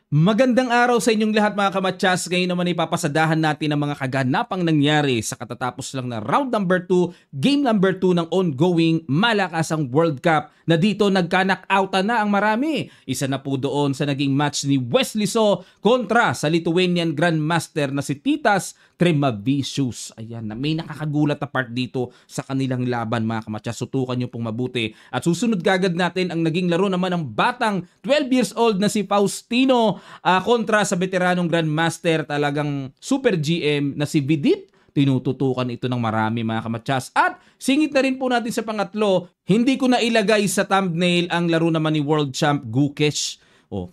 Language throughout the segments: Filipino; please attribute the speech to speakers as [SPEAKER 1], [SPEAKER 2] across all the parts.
[SPEAKER 1] Magandang araw sa inyong lahat mga kamatsas. Ngayon naman ipapasadahan natin ang mga kaganapang nangyari sa katatapos lang na round number 2, game number 2 ng ongoing malakasang World Cup na dito nagka-knockoutan na ang marami. Isa na po doon sa naging match ni Wesley So kontra sa Lithuanian Grandmaster na si Titas Tremavicius. Ayan, may nakakagulat na part dito sa kanilang laban mga kamatsas. Sutukan nyo pong mabuti. At susunod gagad natin ang naging laro naman ng batang 12 years old na si Faustino kontra sa veteranong Grandmaster, talagang Super GM na si Vidit. Tinututukan ito ng marami mga kamatsas. At singit na rin po natin sa pangatlo, hindi ko na ilagay sa thumbnail ang laro naman ni World Champ Gukesh.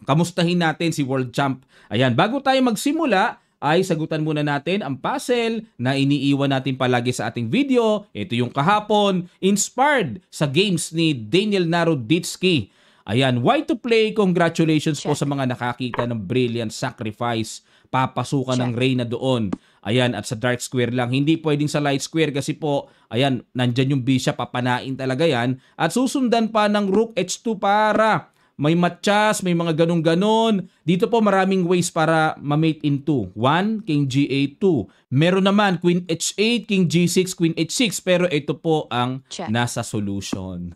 [SPEAKER 1] Kamustahin natin si World Champ. Ayan, bago tayo magsimula, ay sagutan muna natin ang puzzle na iniiwan natin palagi sa ating video. Ito yung kahapon, inspired sa games ni Daniel Naroditsky. Ayan, why to play? Congratulations po sa mga nakakita ng brilliant sacrifice. Papasukan ng Reyna doon. Ayan, at sa dark square lang. Hindi pwedeng sa light square kasi po, ayan, nandyan yung bishop, papanain talaga yan. At susundan pa ng rook h2 para may matchas, may mga ganun-ganon. Dito po maraming ways para ma-mate into. 1, King G8, 2. Meron naman Queen H8, King G6, Queen H6. Pero ito po ang nasa solution.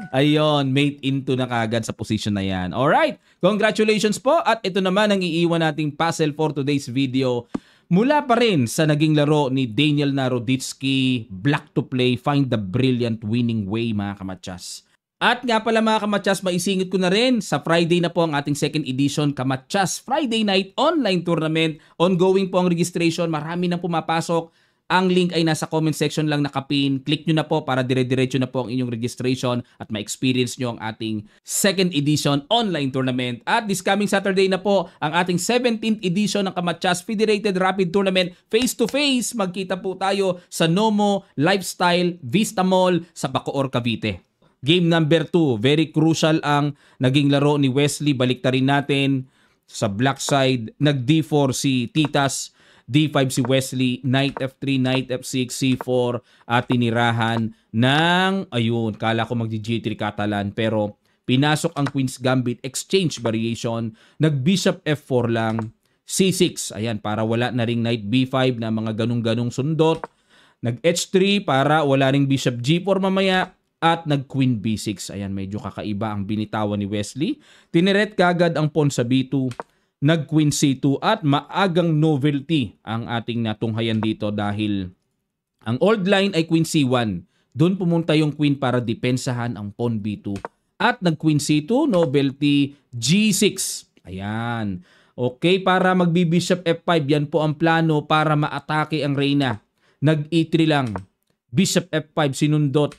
[SPEAKER 1] Ayun, mate into na kagad sa position na yan. Alright, congratulations po. At ito naman ang iiwan nating puzzle for today's video. Mula pa rin sa naging laro ni Daniel Naroditsky, Black to Play, find the brilliant winning way mga kamatsas. At nga pala mga kamatsas, maisingit ko na rin, sa Friday na po ang ating second edition Kamatsas Friday Night Online Tournament. Ongoing po ang registration, marami nang pumapasok. Ang link ay nasa comment section lang nakapin. Click nyo na po para dire-diretso na po ang inyong registration at ma-experience nyo ang ating second edition online tournament. At this coming Saturday na po ang ating 17th edition ng Kamatsas Federated Rapid Tournament face-to-face. Magkita po tayo sa Nomo Lifestyle Vista Mall sa Bacoor, Cavite. Game number 2, very crucial ang naging laro ni Wesley. Baliktarin natin sa black side. Nag D4 si Titas, D5 si Wesley, Knight F3, Knight F6, C4 at tinirahan ng, ayun, kala ko mag-G3 Catalan pero pinasok ang Queen's Gambit, exchange variation, nag Bishop F4 lang, C6, ayan, para wala na ring Knight B5 na mga ganung-ganung sundot, nag H3 para wala ring Bishop G4 mamaya, at nag-Queen B6. Ayan, medyo kakaiba ang binitawan ni Wesley. Tiniret kagad ang pawn sa B2. Nag-Queen C2 at maagang novelty ang ating natunghayan dito dahil ang old line ay Queen C1. Doon pumunta yung Queen para depensahan ang pawn B2. At nag-Queen C2, novelty G6. Ayan. Okay, para mag-Bishop F5. Yan po ang plano para maatake ang Reyna. Nag-E3 lang. Bishop F5 sinundot.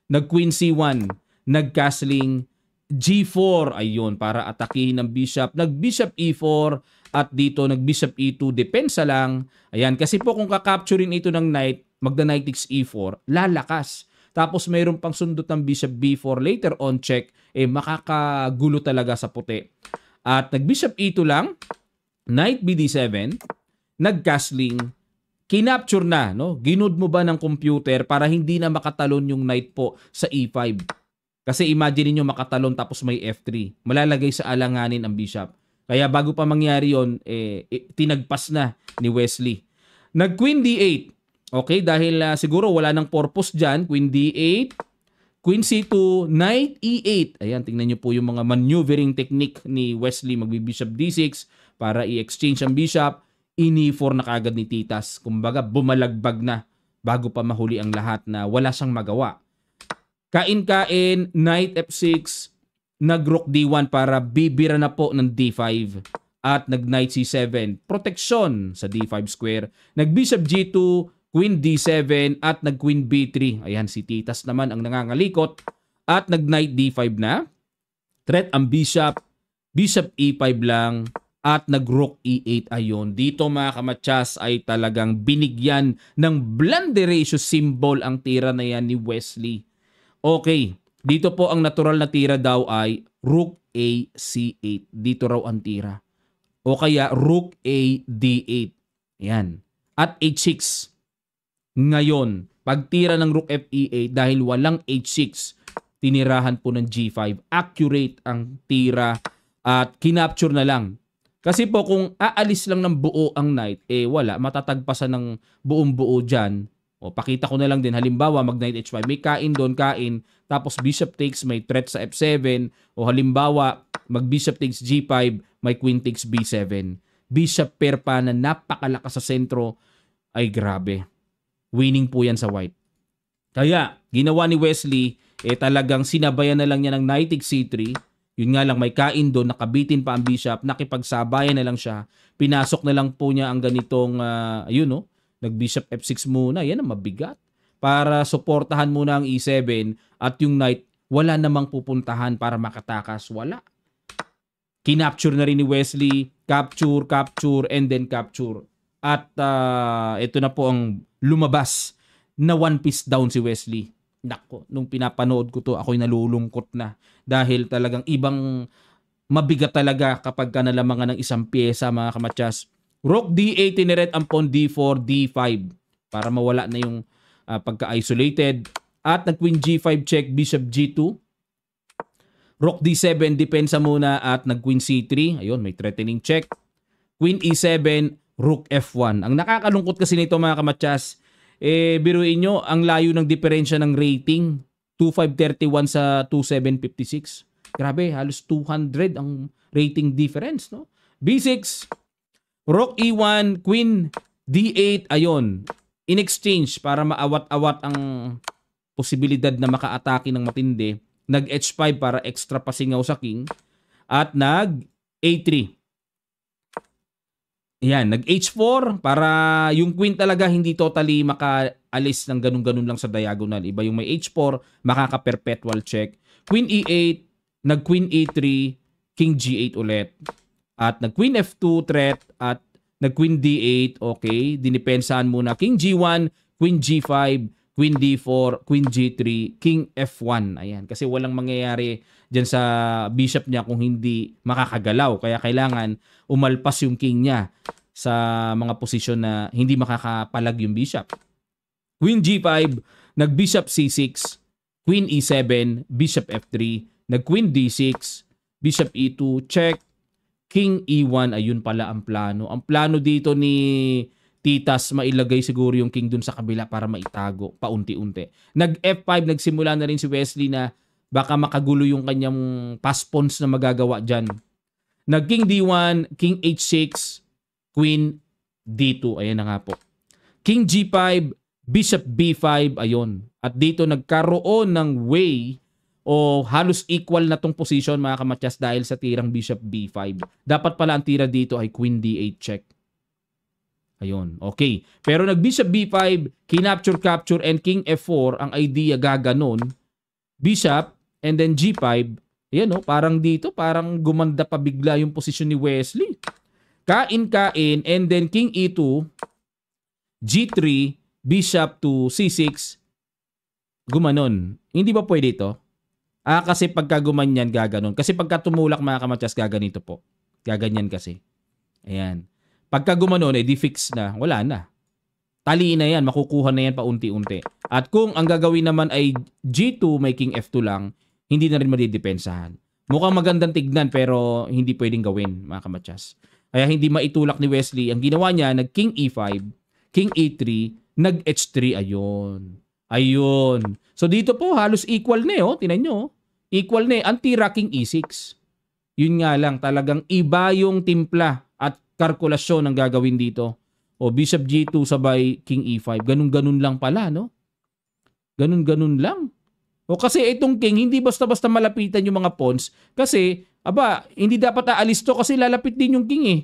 [SPEAKER 1] Nag-Queen C1, nag-castling G4, ayun, para atakihin ng Bishop. Nag-Bishop E4 at dito nag-Bishop E2, depensa lang. Ayan, kasi po kung kakapturin ito ng Knight, magda-Knight takes E4, lalakas. Tapos mayroon pang sundot ng Bishop B4, later on check, makakagulo talaga sa puti. At nag-Bishop E2 lang, Knight BD7, nag-castling, kinapture na, no? Ginood mo ba ng computer para hindi na makatalon yung knight po sa E5? Kasi imagine niyo makatalon tapos may F3. Malalagay sa alanganin ang bishop. Kaya bago pa mangyari yon, tinagpas na ni Wesley. Nag-Queen D8. Okay, dahil siguro wala nang purpose dyan. Queen D8, Queen C2, Knight E8. Ayan, tingnan niyo po yung mga maneuvering technique ni Wesley. Magbi-Bishop D6 para i-exchange ang bishop. Ini-4 na kagad ni Titas. Kumbaga, bumalagbag na bago pa mahuli ang lahat na wala siyang magawa. Kain-kain, Knight F6, nag-Rook D1 para bibira na po ng D5 at nag-Knight C7. Proteksyon sa D5 square. Nag-Bishop G2, Queen D7 at nag-Queen B3. Ayan, si Titas naman ang nangangalikot at nag-Knight D5 na. Threat ang Bishop, Bishop E5 lang. At nag-Rook E8 ayon. Dito mga kamatsas ay talagang binigyan ng blunder ratio symbol ang tira na yan ni Wesley. Okay, dito po ang natural na tira daw ay Rook A C8. Dito raw ang tira. O kaya Rook A D8. Yan. At H6. Ngayon, pagtira ng Rook F E8 dahil walang H6, tinirahan po ng G5. Accurate ang tira at kinapture na lang. Kasi po kung aalis lang ng buo ang knight, wala, matatagpasan ng buong buo dyan. O pakita ko na lang din, halimbawa mag knight h5, may kain doon, kain, tapos bishop takes, may threat sa f7, o halimbawa mag bishop takes g5, may queen takes b7. Bishop pair pa na napakalakas sa sentro, ay grabe. Winning po yan sa white. Kaya, ginawa ni Wesley, talagang sinabayan na lang niya ng knight takes c3. Yun nga lang, may kain doon, nakabitin pa ang bishop, nakipagsabayan na lang siya, pinasok na lang po niya ang ganitong, nag-bishop f6 muna, yan ang mabigat. Para suportahan muna ang e7 at yung knight, wala namang pupuntahan para makatakas, wala. Kinapture na rin ni Wesley, capture, and then capture. At ito na po ang lumabas na one piece down si Wesley. Nako, nung pinapanood ko to, ako'y nalulungkot na. Dahil talagang ibang mabigat talaga kapag ka nalamangan ng isang pyesa, mga kamatyas. Rook d8, tineret ang pawn d4, d5 para mawala na yung pagka-isolated. At nag-queen g5 check, bishop g2. Rook d7, depensa muna at nag-queen c3. Ayun, may threatening check. Queen e7, rook f1. Ang nakakalungkot kasi nito, mga kamatyas, biruin nyo, ang layo ng diferensya ng rating. 2531 sa 2756. Grabe, halos 200 ang rating difference, no? B6, rook e1, queen d8, ayun. In exchange, para maawat-awat ang posibilidad na maka-atake ng matindi, nag-h5 para extra pasingaw sa king, at nag-a3. Yan, nag-h4 para yung queen talaga hindi totally makaalis ng ganun-ganun lang sa diagonal. Iba yung may h4, makaka-perpetual check. Queen e8, nag-queen e3, king g8 ulit. At nag-queen f2 threat at nag-queen d8, okay. Dinipensahan muna king g1, queen g5, queen d4, queen g3, king f1. Ayan, kasi walang mangyayari dyan sa bishop niya kung hindi makakagalaw. Kaya kailangan umalpas yung king niya sa mga posisyon na hindi makakapalag yung bishop. Queen g5, nag-bishop c6, queen e7, bishop f3, nag-queen d6, bishop e2, check, king e1. Ayun pala ang plano. Ang plano dito ni Titas, mailagay siguro yung king dun sa kabila para maitago paunti-unti. Nag-f5, nagsimula na rin si Wesley na baka makagulo yung kanyang pass pawns na magagawa dyan. Nag-king d1, king h6, queen d2. Ayan na nga po. King g5, bishop b5. Ayun. At dito nagkaroon ng way o halos equal na tong position, mga kamatyas, dahil sa tirang bishop b5. Dapat pala ang tira dito ay queen d8 check. Ayun, okay. Pero nag-bishop b5, kinapture, capture, and king f4, ang idea gaganon. Bishop, and then g5. Ayan, parang dito, parang gumanda pa bigla yung posisyon ni Wesley. Kain, and then king e2, g3, bishop to c6, gumanon. Hindi ba pwede ito? Kasi pagka gumanyan, gaganon. Kasi pagka tumulak, mga kamatyas, gaganito po. Gaganyan kasi. Ayan. Pagka gumanon, di fix na. Wala na. Taliin na yan. Makukuha na yan paunti-unti. At kung ang gagawin naman ay G2, may king F2 lang, hindi na rin madidepensahan. Mukhang magandang tignan pero hindi pwedeng gawin, mga kamatyas. Kaya hindi maitulak ni Wesley. Ang ginawa niya, nag-king E5, king E3, nag-H3. Ayun. Ayun. So dito po, halos equal na eh. Tinan nyo. Equal na eh. Ang tira, king E6. Yun nga lang, talagang iba yung timpla at kalkulasyon ang gagawin dito. O bishop G2 sabay king E5. Ganun-ganun lang pala, no? Ganun-ganun lang. O kasi itong king, hindi basta-basta malapitan yung mga pawns. Kasi, hindi dapat aalis to kasi lalapit din yung king eh.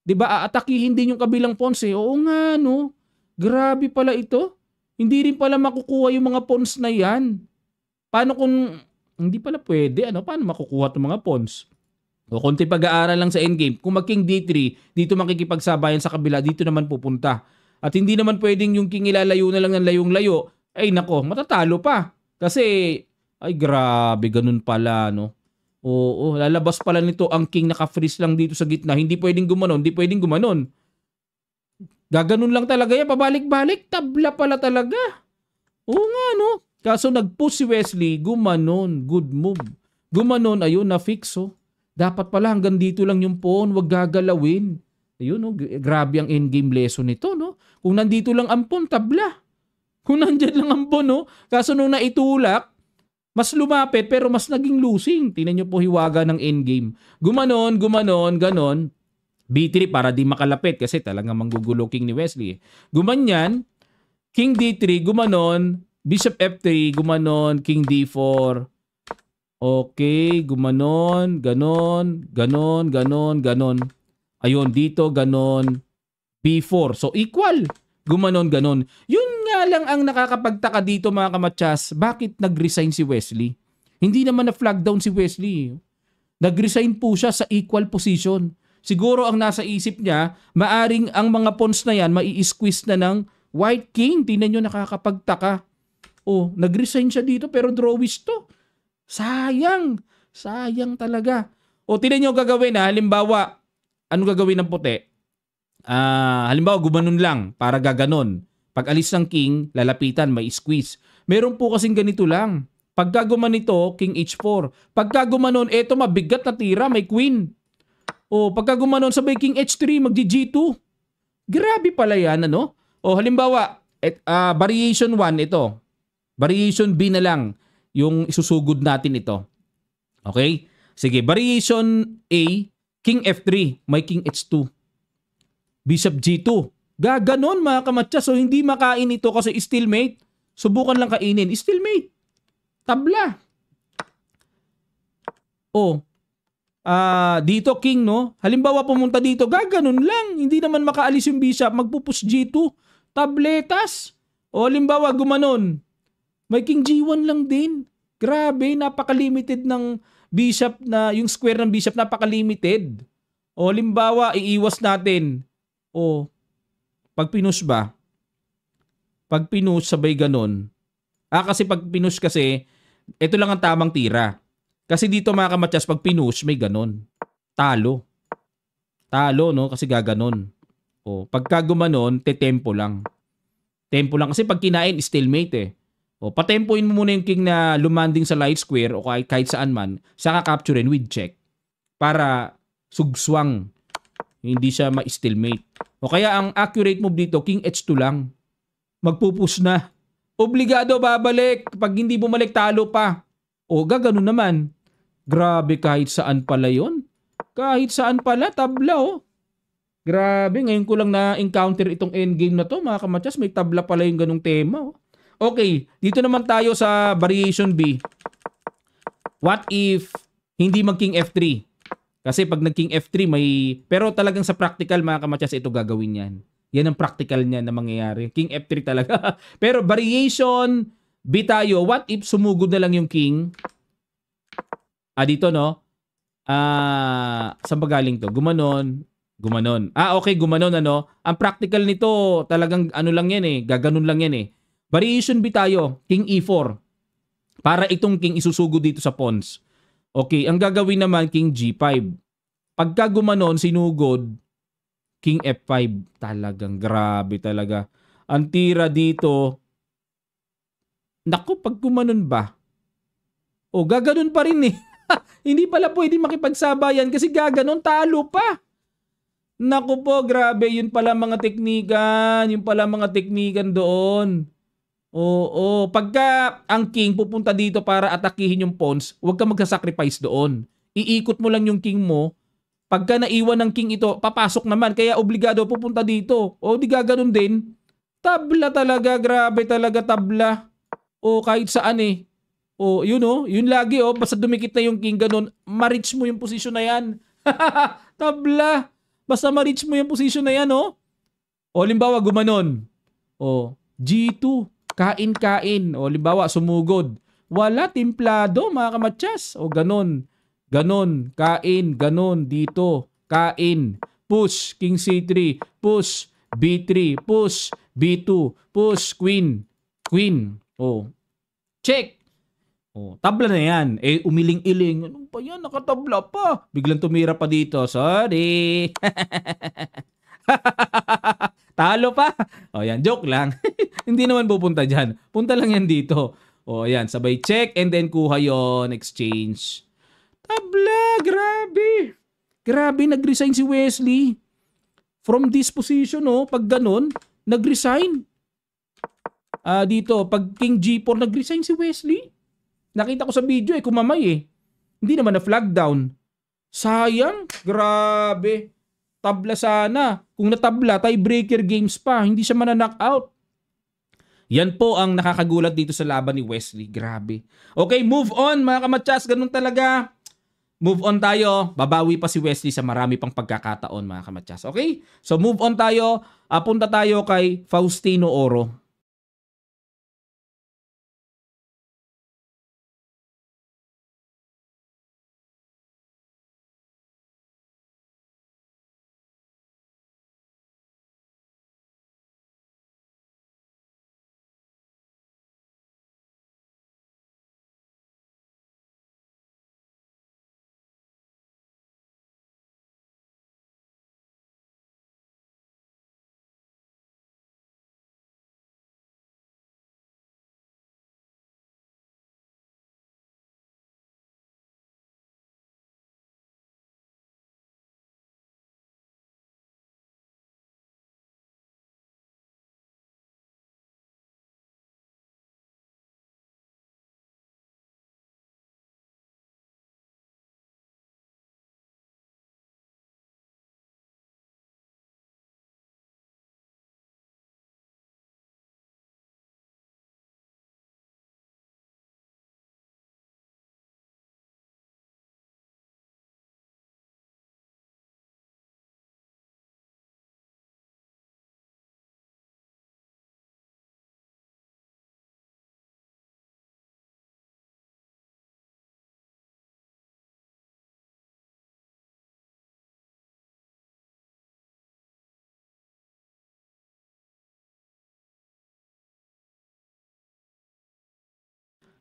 [SPEAKER 1] Diba? Aatakihin din yung kabilang pawns eh. Oo nga, no? Grabe pala ito. Hindi rin pala makukuha yung mga pawns na yan. Paano kung hindi pala pwede? Paano makukuha itong mga pawns? O konti pag-aaral lang sa endgame. Kung mag-king D3, dito makikipagsabayan sa kabila, dito naman pupunta. At hindi naman pwedeng yung king ilalayo na lang ng layong-layo. Ay nako, matatalo pa. Kasi, ay grabe, ganun pala, no? Oo, lalabas pala nito ang king naka-freeze lang dito sa gitna. Hindi pwedeng gumanon, hindi pwedeng gumanon. Gaganon lang talaga yan, pabalik-balik, tabla pala talaga. Oo nga, no? Kaso nag-push si Wesley, gumanon, good move. Gumanon, ayun, na-fix, oh. Dapat pala hanggang dito lang yung pawn, wag gagalawin. Ayun, no? Grabe ang endgame lesson nito, no? Kung nandito lang ang pawn, tabla. Kung nandyan lang ang pawn, no? Kaso nung naitulak, mas lumapit pero mas naging losing. Tingnan nyo po hiwaga ng endgame. Gumanon, ganon. B3 para di makalapit kasi talagang manggugulo king ni Wesley. Gumanyan, king D3, gumanon, bishop F3, gumanon, king D4. Okay, gumanon, ganon. Ayun, dito, ganon, B4. So, equal. Ganon. Yun nga lang ang nakakapagtaka dito mga kamatsas. Bakit nag-resign si Wesley? Hindi naman na-flag down si Wesley. Nag-resign po siya sa equal position. Siguro ang nasa isip niya, maaring ang mga pawns na yan, mai-squeeze na ng white king. Tingnan nyo, nakakapagtaka. Oh, nag-resign siya dito pero drawish to. Sayang talaga. O tingnan nyo gagawin ha, halimbawa, ano gagawin ng puti? Halimbawa, gumanon lang para gaganon. Pag alis ng king, lalapitan, may squeeze. Meron po kasing ganito lang. Pagka gumanito, king h4. Pagka gumanon, eto mabigat na tira, may queen. O pagka gumanon, sabay king h3, mag-g2. Grabe pala yan, ano? O halimbawa, variation 1 ito. Variation B na lang yung isusugod natin ito. Okay? Sige, variation A, king f3, may king h2. Bishop G2. Gaganon mga kamatsa. So hindi makain ito kasi stalemate. Subukan lang kainin. Stalemate. Tabla. Oh. Dito king no. Halimbawa pumunta dito. Gaganon lang. Hindi naman makaalis yung bishop. Magpupus G2. Tabletas. O halimbawa gumanon. May king G1 lang din. Grabe. Napaka-limited ng bishop na yung square ng bishop. Napaka-limited. O halimbawa iiwas natin. O, pag pinush ba? Pag pinush, sabay ganon. Kasi pag pinush kasi, ito lang ang tamang tira. Kasi dito mga kamatyas, pag pinush, may ganon. Talo. Talo, no? Kasi gaganon. O, pagka gumanon, tempo lang. Tempo lang. Kasi pag kinain, stalemate eh. O, patempoin mo muna yung king na lumanding sa light square o kahit saan man, saka capturein with check. Para sugswang. Hindi siya ma-stalemate. O kaya ang accurate move dito, king h2 lang. Magpupush na. Obligado babalik. Pag hindi bumalik, talo pa. O gaganon naman. Grabe, kahit saan pala yon. Kahit saan pala, tabla oh. Grabe, ngayon ko lang na-encounter itong endgame na to mga kamatyas. May tabla pala yung ganong tema oh. Okay, dito naman tayo sa variation B. What if hindi mag-king f3? Kasi pag nag-king f3 may... Pero talagang sa practical mga kamatyas ito gagawin yan. Yan ang practical niya na mangyayari. King f3 talaga. Pero variation B tayo. What if sumugod na lang yung king? Dito no? Saan ba galing to? Gumanon. Okay, gumanon ano. Ang practical nito talagang ano lang yan eh. Gaganon lang yan eh. Variation B tayo. King e4. Para itong king isusugod dito sa pawns. Okay, ang gagawin naman, king G5. Pagka gumanon, sinugod, king F5. Talagang grabe talaga. Ang tira dito, naku, pag gumanon ba? O, gaganon pa rin eh. Hindi pala pwede makipagsabayan kasi gaganon, talo pa. Naku po, grabe. Yun pala mga teknikan doon. Oo, pagka ang king pupunta dito para atakihin yung pawns, huwag ka magsasacrifice doon. Iikot mo lang yung king mo. Pagka naiwan ng king ito, papasok naman. Kaya obligado pupunta dito. O di gaganon din. Tabla talaga, grabe talaga tabla. O kahit saan eh. O yun oh, yun lagi oh. Basta dumikit na yung king ganon, ma-reach mo yung posisyon na yan. Tabla. Basta ma-reach mo yung posisyon na yan oh. O limbawa gumanon. O G2. Kain. O limbawa, sumugod. Wala, timplado, mga kamatyas. O ganon. Kain. Ganon. Dito. Kain. Push. King C3. Push. B3. Push. B2. Push. Queen. O. Check. O. Tabla na yan. Umiling-iling. Ano pa yan? Nakatabla pa. Biglang tumira pa dito. Sorry. Talo pa. O yan, joke lang. Hindi naman pupunta dyan. Punta lang yan dito. O yan, sabay check and then kuha yon, exchange. Tabla, grabe. Grabe, nag-resign si Wesley. From this position, oh, pag ganun, nag-resign. Dito, pag King G4, nag-resign si Wesley. Nakita ko sa video kumamay Hindi naman na flag down. Sayang, grabe. Tabla sana. Kung natabla, tiebreaker games pa. Hindi siya mana-knockout. Yan po ang nakakagulat dito sa laban ni Wesley. Grabe. Okay, move on mga kamatsas. Ganun talaga. Move on tayo. Babawi pa si Wesley sa marami pang pagkakataon mga kamatsas. Okay? So move on tayo. Punta tayo kay Faustino Oro.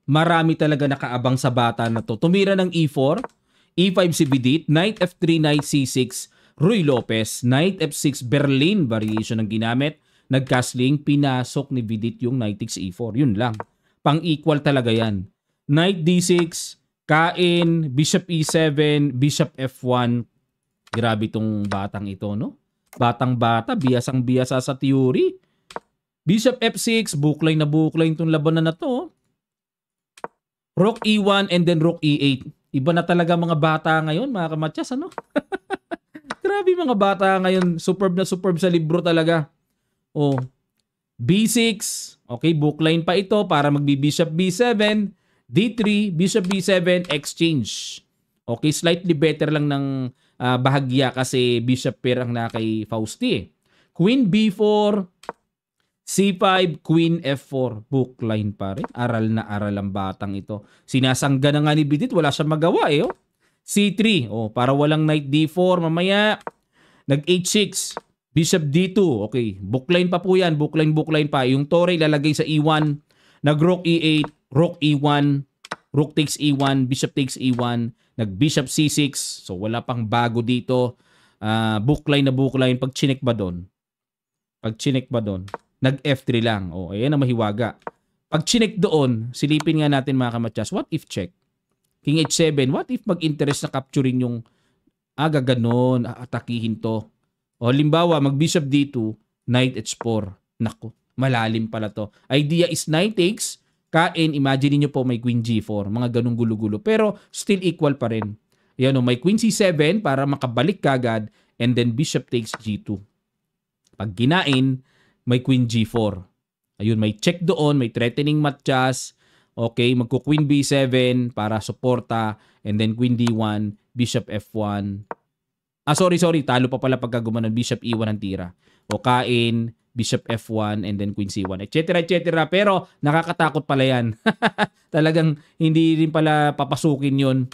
[SPEAKER 1] Marami talaga nakaabang sa bata na to. Tumira ng E4, E5 si Bidit, Knight F3, Knight C6, Ruy Lopez, Knight F6, Berlin variation ang ginamit. Nag-castling, pinasok ni Bidit yung Knight takes E4. Yun lang. Pang-equal talaga yan. Knight D6, Kain, Bishop E7, Bishop F1. Grabe tong batang ito, no? Batang-bata, biyasang-biyasa sa theory. Bishop F6, bookline na bookline itong labanan na to. Rook E1 and then Rook E8. Iba na talaga mga bata ngayon, mga kamatsas, ano? Grabe mga bata ngayon. Superb na superb sa libro talaga. Oh. B6. Okay, bookline pa ito para magbi-Bishop B7. D3, Bishop B7, exchange. Okay, slightly better lang ng bahagya kasi Bishop pair ang na kay Fausti. Queen B4. C5, Queen F4, bookline pa rin. Aral na aral ang batang ito. Sinasangga na nga ni Bidit, wala siyang magawa C3, para walang Knight D4 mamaya. Nag-H6, Bishop D2, okay. Bookline pa po yan, bookline pa. Yung Torre ilalagay sa E1, nag-Rook E8, Rook E1, Rook takes E1, Bishop takes E1, nag-Bishop C6, so wala pang bago dito. Bookline na bookline, pag chinek ba doon? Nag-F3 lang. Ayan ang mahiwaga. Pag chinek doon, silipin nga natin mga kamatsas, what if check? King H7, what if mag-interest na capturing yung gaganon, atakihin to. Halimbawa, mag-Bishop D2, Knight H4. Naku, malalim pala to. Idea is Knight takes, Kain, imagine niyo po may Queen G4, mga ganong gulo-gulo. Pero still equal pa rin. Ayan may Queen C7 para makabalik kagad, and then Bishop takes G2. Pag ginain, may Queen G4. Ayun, may check doon, may threatening matchas. Okay, magku-Queen B7 para suporta. And then Queen D1, Bishop F1. Sorry. Talo pa pala pagka gumanon. Bishop E1 ang tira. Kain, Bishop F1, and then Queen C1, etc. Pero nakakatakot pala yan. Talagang hindi rin pala papasukin yun.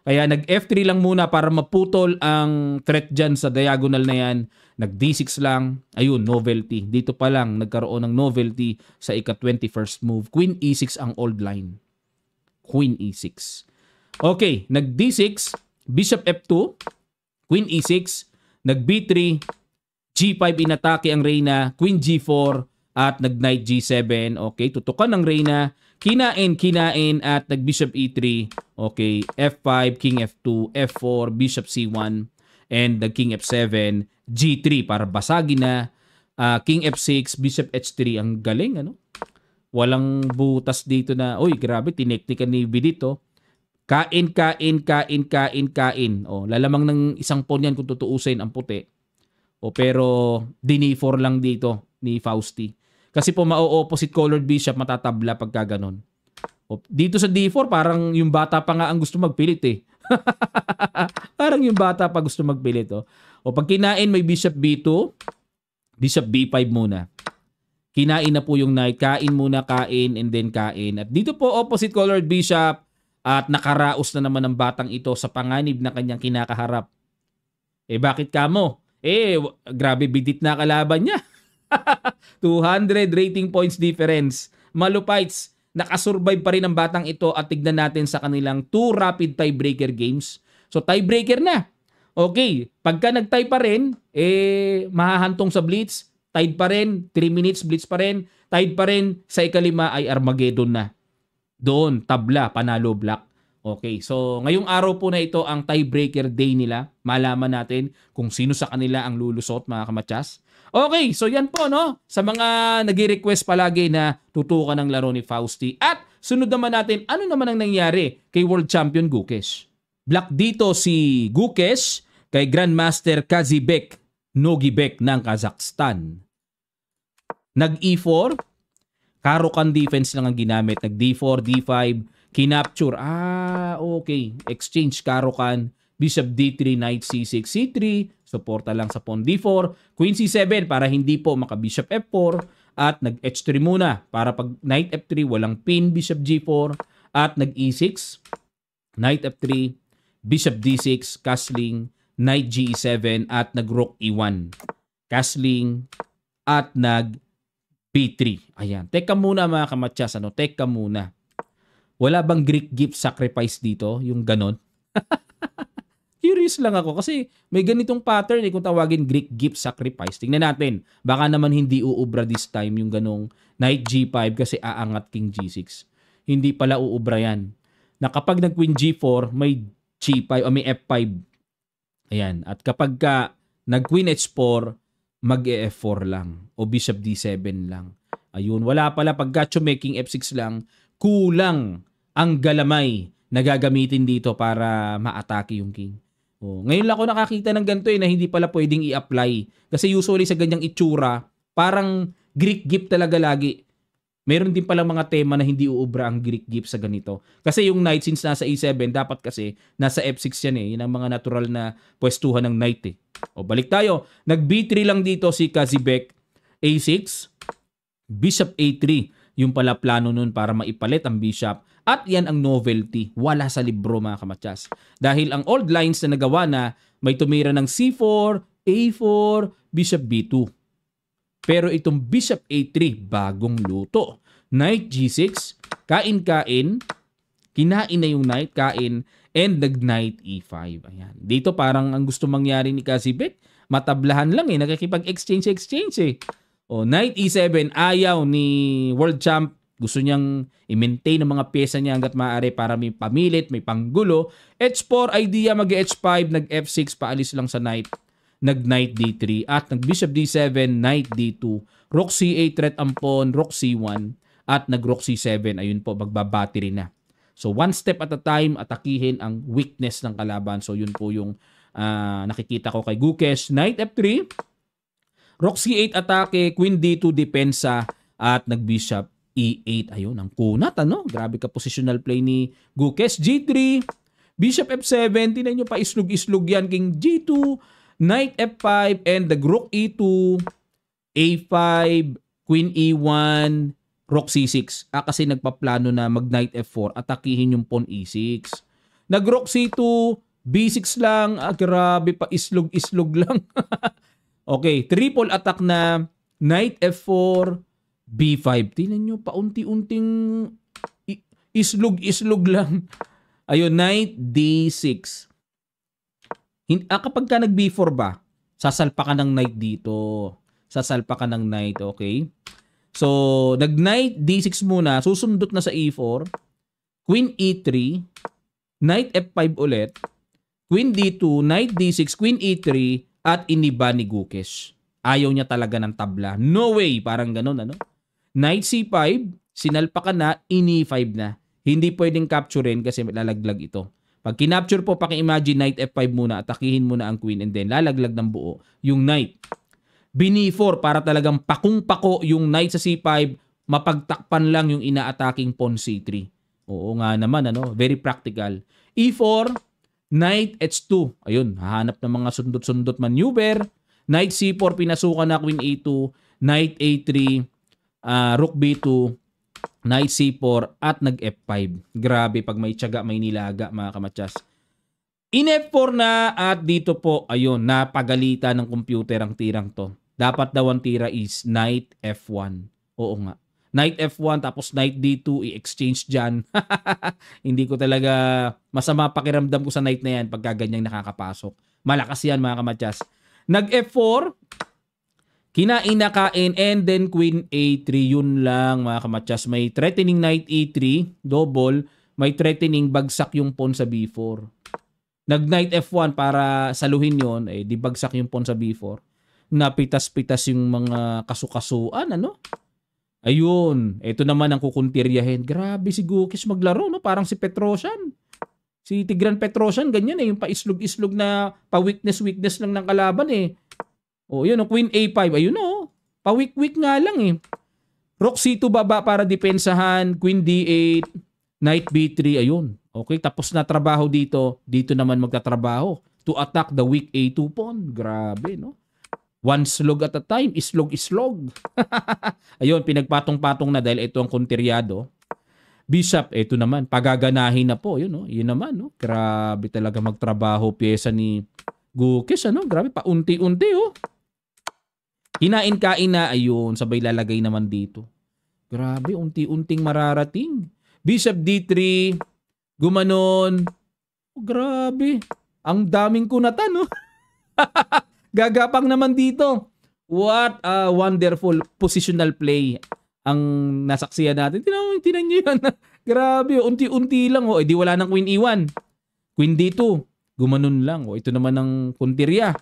[SPEAKER 1] Kaya nag-F3 lang muna para maputol ang threat dyan sa diagonal na yan. Nag-D6 lang. Ayun, novelty. Dito pa lang nagkaroon ng novelty sa ika-21st move. Queen E6 ang old line. Queen E6. Okay, nag-D6. Bishop F2. Queen E6. Nag-B3. G5 inatake ang reyna. Queen G4. at nag-knight G7. Okay, tutukan ng reyna. Kinain at nag-bishop E3. Okay, F5, King F2, F4, Bishop C1, and nag-King F7, G3 para basagin na. King F6, Bishop H3. Ang galing, ano? Walang butas dito na, uy, grabe, tineknikan ni Vidito. Kain. Lalamang ng isang pawn yan kung tutuusin ang puti. Pero D4 lang dito ni Fausti. Kasi po opposite colored bishop matatabla pagka ganon. Dito sa D4 parang yung bata pa nga ang gusto magpilit eh. Parang yung bata pa gusto magpilit. Pag kinain may bishop B2, bishop B5 muna. Kinain na po yung knight. Kain muna, and then kain. At dito po opposite colored bishop at nakaraos na naman ang batang ito sa panganib na kanyang kinakaharap. Bakit kamo? Grabe bidit na kalaban niya. 200 rating points difference. Malupites, nakasurvive pa rin ang batang ito at tignan natin sa kanilang 2 rapid tiebreaker games. So tiebreaker na. Okay, pagka nag-tie pa rin, mahahantong sa blitz, tied pa rin, 3 minutes blitz pa rin, tied pa rin, sa ikalima ay Armageddon na. Doon, tabla, panalo black. Okay, so ngayong araw po na ito ang tiebreaker day nila. Malaman natin kung sino sa kanila ang lulusot, mga kamatsas. Okay, so yan po, no? Sa mga nag-request palagi na tutukan ng laro ni Fausti. At sunod naman natin, ano naman ang nangyari kay World Champion Gukesh? Black dito si Gukesh kay Grandmaster Kazibek Nogibek ng Kazakhstan. Nag-E4, Caro-Kann defense lang ang ginamit. Nag-D4, D5, kinapture. Okay. Exchange Caro-Kann. Bishop D3, Knight C6, C3. Suporta lang sa pawn D4. Queen C7 para hindi po maka-Bishop F4. At nag-H3 muna para pag Knight F3 walang pin, Bishop G4. At nag-E6, Knight F3, Bishop D6, castling, Knight G7 at nag-Rook E1. Castling at nag-B3. Ayan. Teka muna mga kamatsas. Teka muna. Wala bang Greek gift sacrifice dito? Yung ganon? Curious lang ako kasi may ganitong pattern kung tawagin Greek gift sacrifice. Tingnan natin. Baka naman hindi uubra this time yung ganong Knight G5 kasi aangat King G6. Hindi pala uubra yan. Na kapag nag-Queen G4, may G5 o may F5. Ayan. At kapag nag-Queen H4, mag-E4 lang o Bishop D7 lang. Ayun. Wala pala pagka making F6 lang, kulang ang galamay na gagamitin dito para ma-atake yung king. Ngayon lang ako nakakita ng ganito na hindi pala pwedeng i-apply. Kasi usually sa ganyang itsura, parang Greek gift talaga lagi. Meron din pala mga tema na hindi uubra ang Greek gift sa ganito. Kasi yung knight since nasa E7, dapat kasi nasa F6 yan Yun ang mga natural na pwestuhan ng knight balik tayo. Nag-B3 lang dito si Kazibek. A6, Bishop A3. Yung pala plano nun para maipalit ang bishop. At yan ang novelty. Wala sa libro mga kamatsas. Dahil ang old lines na nagawa na may tumira ng C4, A4, Bishop B2. Pero itong Bishop A3, bagong luto. Knight G6, kain-kain, kinain na yung knight, kain, and nag-Knight E5. Ayan. Dito parang ang gusto mangyari ni Kazibek, matablahan lang nakikipag-exchange. Knight E7, ayaw ni World Champ. Gusto niyang i-maintain ang mga pyesa niya hanggat maaari para may pamilit, may panggulo. H4, idea mag-H5, nag-F6, paalis lang sa knight. Nag-Knight D3 at nag-Bishop D7, Knight D2. Rook C8, threat ang pawn, Rook C1 at nag-Rook C7. Ayun po, magbabattery na. So one step at a time, atakihin ang weakness ng kalaban. So yun po yung nakikita ko kay Gukesh. Knight F3, Rook C8 atake, Queen D2 depensa at nag-Bishop E8. Ayun, ang kunat Grabe ka positional play ni Gukesh. G3, Bishop F7, tinan nyo pa islog-islog yan. King G2, Knight F5 and the Rook E2, A5, Queen E1, Rook C6. Kasi nagpaplano na mag-Knight F4, atakihin yung pawn E6. Nag-Rook C2, B6 lang. Grabe pa, islog-islog lang. Okay, triple attack na. Knight F4, B5. Tingnan nyo, paunti-unting islog-islog lang. Ayun, Knight D6. Kapag ka nag-B4 ba, sasalpa ka ng Knight dito. Sasalpa ka ng Knight, okay? So, nag-knight D6 muna, susundot na sa E4, Queen E3, Knight F5 ulit, Queen D2, Knight D6, Queen E3, at iniba ni Gukesh. Ayaw niya talaga ng tabla. No way! Parang ganun, ano? Knight C5, sinalpakan na, ini-5 na. Hindi pwedeng capturein kasi lalaglag ito. Pag kinapture po, paki-imagine Knight F5 muna, atakihin muna ang Queen, and then lalaglag ng buo yung Knight. Bini4 para talagang pakung-pako yung Knight sa C5, mapagtakpan lang yung ina-attacking pawn C3. Oo nga naman, ano? Very practical. E4, Knight H2. Ayun, hahanap ng mga sundot-sundot maneuver. Knight C4, pinasukan na Queen A2. Knight A3, Rook B2, Knight C4, at nag-F5. Grabe, pag may tiyaga, may nilaga, mga kamatsas. In F4 na, at dito po, ayun, napagalitan ng computer ang tirang to. Dapat daw ang tira is Knight F1. Oo nga. Knight F1 tapos Knight D2 i-exchange dyan. Hindi ko talaga masama pakiramdam ko sa Knight na yan pagka ganyang nakakapasok. Malakas yan mga kamatyas. Nag F4, kinain na kain, and then Queen A3. Yun lang mga kamatyas. May threatening Knight E3, double. May threatening bagsak yung pawn sa B4. Nag Knight F1 para saluhin yon, di bagsak yung pawn sa B4. Napitas-pitas yung mga kasukasuan, ano? Ayun, ito naman ang kukuntiryahin. Grabe si Gukesh maglaro, no? Parang si Petrosian. Si Tigran Petrosian, ganyan yung pa-islog-islog na pa-weakness-weakness lang ng kalaban O, yun, Queen A5, ayun pa-weak-weak nga lang Rook C2 baba para depensahan, Queen D8, Knight B3, ayun. Okay, tapos na trabaho dito. Dito naman magtatrabaho to attack the weak A2 pawn. Grabe, no? One slog at a time. Islog-islog. Ayun, pinagpatong-patong na dahil ito ang kontiryado. Bishop, ito naman. Pagaganahin na po. Yun, no? Yun naman, no? Grabe talaga magtrabaho. Pyesa ni Gukesh, ano? Grabe, paunti-unti, Kinain-kain na. Ayun, sabay lalagay naman dito. Grabe, unti-unting mararating. Bishop D3. Gumanon. Grabe. Ang daming kunatan, no? Gagapang naman dito. What a wonderful positional play ang nasaksiyan natin. Tinan nyo yan. Grabe, unti-unti lang. Di wala ng Queen E1. Queen D2. Gumanon lang. Ito naman ang puntirya.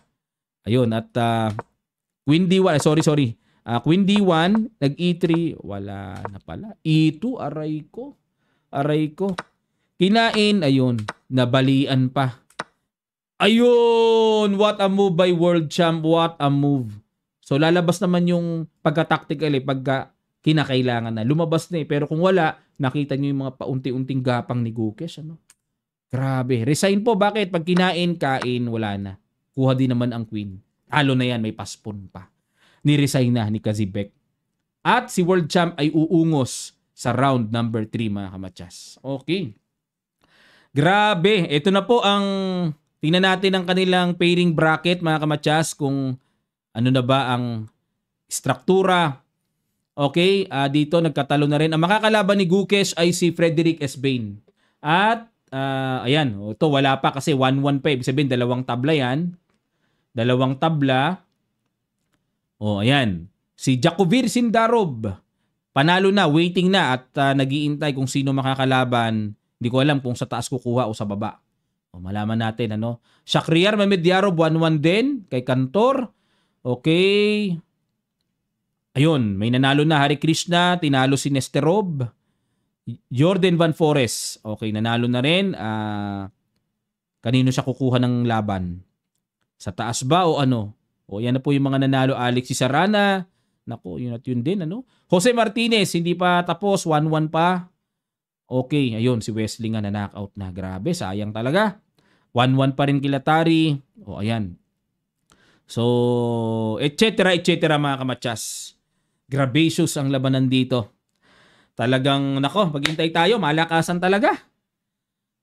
[SPEAKER 1] Ayun, at Queen D1. Sorry. Queen D1, nag-E3. Wala na pala. E2, aray ko. Kinain, ayun. Nabalian pa. Ayun! What a move by World Champ. What a move. So, lalabas naman yung pagka-tactical pagka kinakailangan na. Lumabas na pero kung wala, nakita nyo yung mga paunti-unting gapang ni Gukesh, ano? Grabe. Resign po. Bakit? Pag kinain, wala na. Kuha din naman ang Queen. Talo na yan. May paspon pa. Ni-resign na ni Kazibek. At si World Champ ay uungos sa round number 3, mga kamatsas. Okay. Grabe. Ito na po ang... Tingnan natin ang kanilang pairing bracket, mga kamatsas, kung ano na ba ang struktura. Okay, dito nagkatalo na rin. Ang makakalaban ni Gukesh ay si Frederick S. Bain. At, ayan, ito wala pa kasi 1-1 pa. Ibig sabihin, dalawang tabla yan. Dalawang tabla. Ayan. Si Jakovir Sindarov. Panalo na, waiting na at nag-iintay kung sino makakalaban. Hindi ko alam kung sa taas kukuha o sa baba. Malaman natin, ano. Shakhriyar Mamedyarov, 1-1 din. Kay Kantor. Okay. Ayun, may nanalo na. Hari Krishna, tinalo si Nesterov. Jordan Van Forest. Okay, nanalo na rin. Kanino siya kukuha ng laban? Sa taas ba o ano? Yan na po yung mga nanalo. Alexis Sarana. Naku, yun at yun din, ano. Jose Martinez, hindi pa tapos. 1-1 pa. Okay, ayun, si Wesley nga na knockout na. Grabe, sayang talaga. 1-1 pa rin kila Tari. Ayan. So, etc. mga kamatsas. Gracious ang labanan dito. Talagang, nako, maghintay tayo. Malakasan talaga.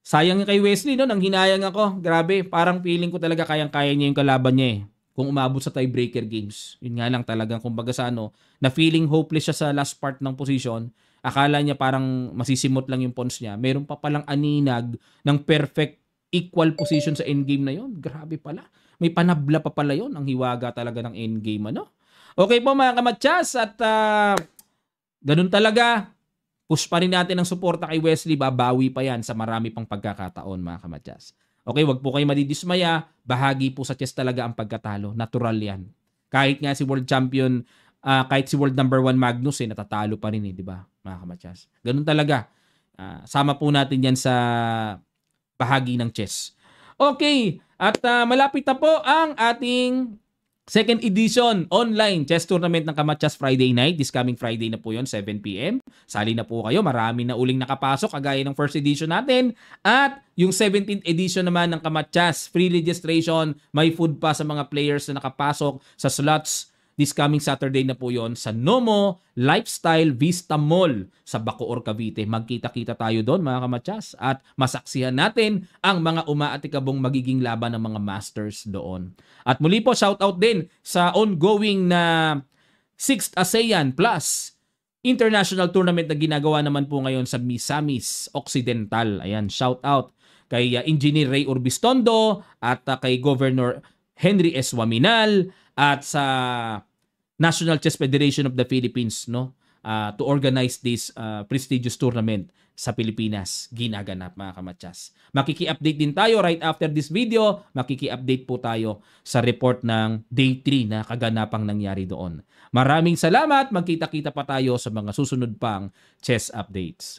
[SPEAKER 1] Sayang kay Wesley, no? Nang hinayang ako. Grabe, parang feeling ko talaga kayang-kaya niya yung kalaban niya kung umabot sa tiebreaker games. Yun nga lang talagang, kumbaga sa na feeling hopeless siya sa last part ng position. Akala niya parang masisimot lang yung pawns niya. Meron pa palang aninag ng perfect equal position sa endgame na yon. Grabe pala. May panabla pa pala yon. Ang hiwaga talaga ng endgame, ano? Okay po mga kamatsas, at ganun talaga. Push pa rin natin ang suporta kay Wesley. Babawi pa yan sa marami pang pagkakataon, mga kamadyas. Okay, wag po kayo madidismaya. Bahagi po sa chess talaga ang pagkatalo. Natural yan. Kahit nga si world champion, kahit si world number 1 Magnus, natatalo pa rin, di ba, mga kamadyas? Ganun talaga. Sama po natin yan sa bahagi ng chess. Okay, at malapit na po ang ating second edition online chess tournament ng Kamadyas Friday night. This coming Friday na po yon, 7 p.m. Sali na po kayo. Marami na uling nakapasok kagaya ng first edition natin. At yung 17th edition naman ng Kamadyas, free registration. May food pa sa mga players na nakapasok sa slots. This coming Saturday na po yon sa Nomo Lifestyle Vista Mall sa Bacoor, Cavite. Magkita-kita tayo doon, mga kamadyas, at masaksihan natin ang mga umaatikabong magiging laban ng mga masters doon. At muli po, shoutout din sa ongoing na 6th ASEAN Plus International Tournament na ginagawa naman po ngayon sa Misamis Occidental. Ayan, shoutout kay Engineer Ray Urbistondo at kay Governor Henry S. Waminal at sa National Chess Federation of the Philippines, no, to organize this prestigious tournament sa Pilipinas ginaganap, mga kamadyas. Makiki-update din tayo right after this video. Makiki-update po tayo sa report ng Day 3 na kaganapang nangyari doon. Maraming salamat. Magkita-kita pa tayo sa mga susunod pang chess updates.